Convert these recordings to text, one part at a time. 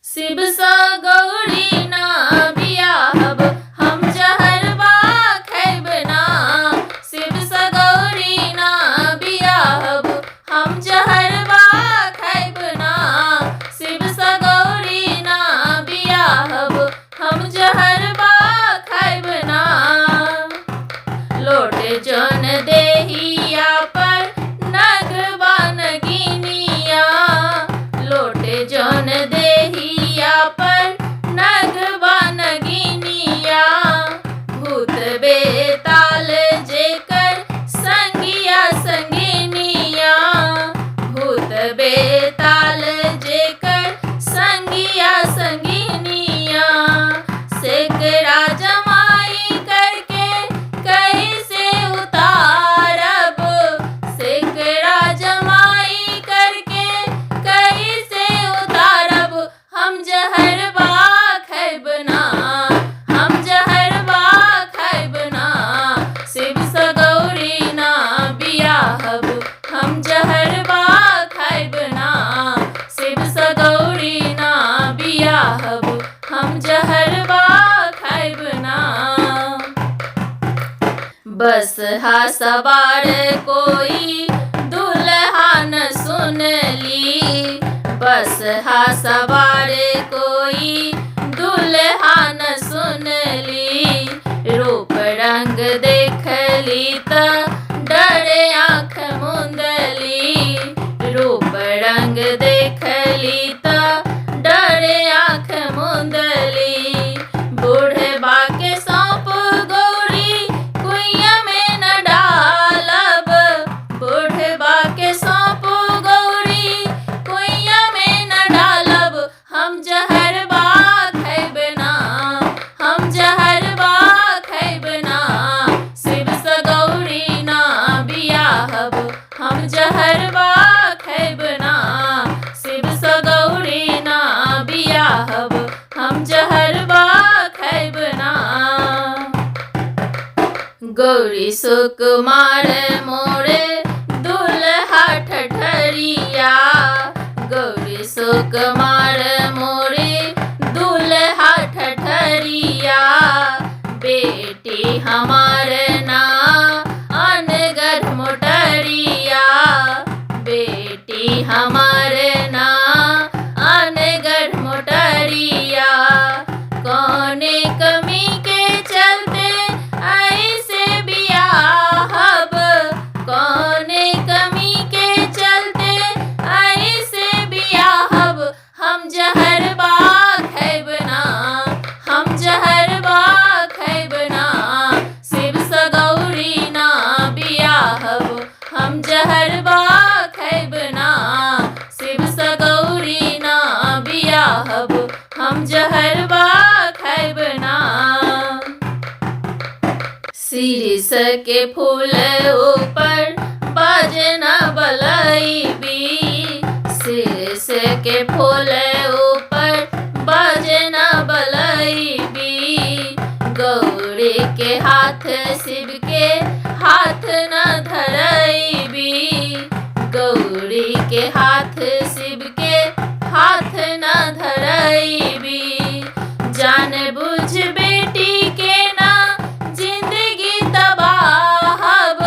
शिव सा गौरी ना बियाहब हम जहरबा खैब ना। शिव सा गौरी ना बियाहब हम जहरबा खैब ना। शिव सा गौरी ना बियाहब हम जहरबा खैब ना। लोट जौन देहिया पर नगबा नगिनिया। लोट जौन देहिया पर नगबा नगिनिया। भूत बेताल जेकर संगिया संगिनिया। भूत बेताल जेकर संगिया संगिनिया। सेकरा जमाई करके कैसे उतारब। सेकरा जमाई करके कैसे उतारब हम जहरबा खैब ना। हम जहरबा खैब ना। शिव सा गौरी ना बियाहब हम जहरबा खैब ना। शिव सा गौरी ना बियाहब हम जहरबा खैब ना। बस हा सवार कोई दुल्हा न सुनली। बस हा सवार कोई दुल्हा न सुनली। रूप रंग देखली त डरे आँख मुंदली। रूप रंग देखली त डरे आँख मुंदली। बूढ़बा के सौंप गौरी कुइया में न डालब। बूढ़बा के सौंप गौरी कुइया में न डालब हम जहरबा खैब ना। हम जहरबा खैब ना। शिव सा गौरी ना बियाहब हम जहरबा खैब ना। शिव सा गौरी ना बियाहब हम जहरबा खैब ना। गौरी सुकुमार मोरे दुल्हा ठठरिया। गौरी सुकुमार मोरे दुल्हा ठठरिया। बेटी हमार ना अनगढ़ मोटरिया। बेटी हमार ना अनगढ़ मोटरिया। कौने कमी के चलते ऐसे बियाहब। कौने कमी के चलते ऐसे बियाहब हम जहरबा खैब ना। हम जहरबा खैब ना। शिव सा गौरी ना बियाहब हम जहरबा खैब ना। शिव सा गौरी ना बियाहब हम जहरबा खैब ना। शीरिष के फूल ऊपर बाजना बलैबी। शीरिष के फूल ऊपर बाजना बलैबी। गौरी के हाथ शिव के हाथ न धरैबी। गौरी के हाथ शिव के हाथ न धरैबी। जान बुझ बेटी के ना जिंदगी तबाहब।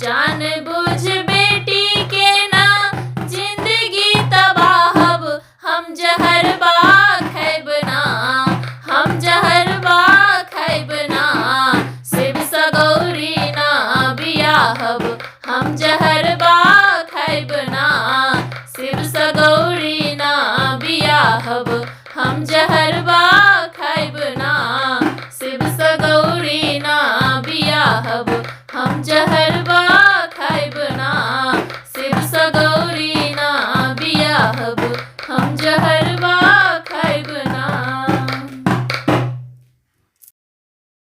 जान बुझ बेटी के ना जिंदगी तबाहब हम जहरबा खैब ना। हम जहरबा खैब ना। शिव सा गौरी ना बियाहब हम जहरबा खैब ना। शिव सा गौरी ना बियाहब हम जहरबा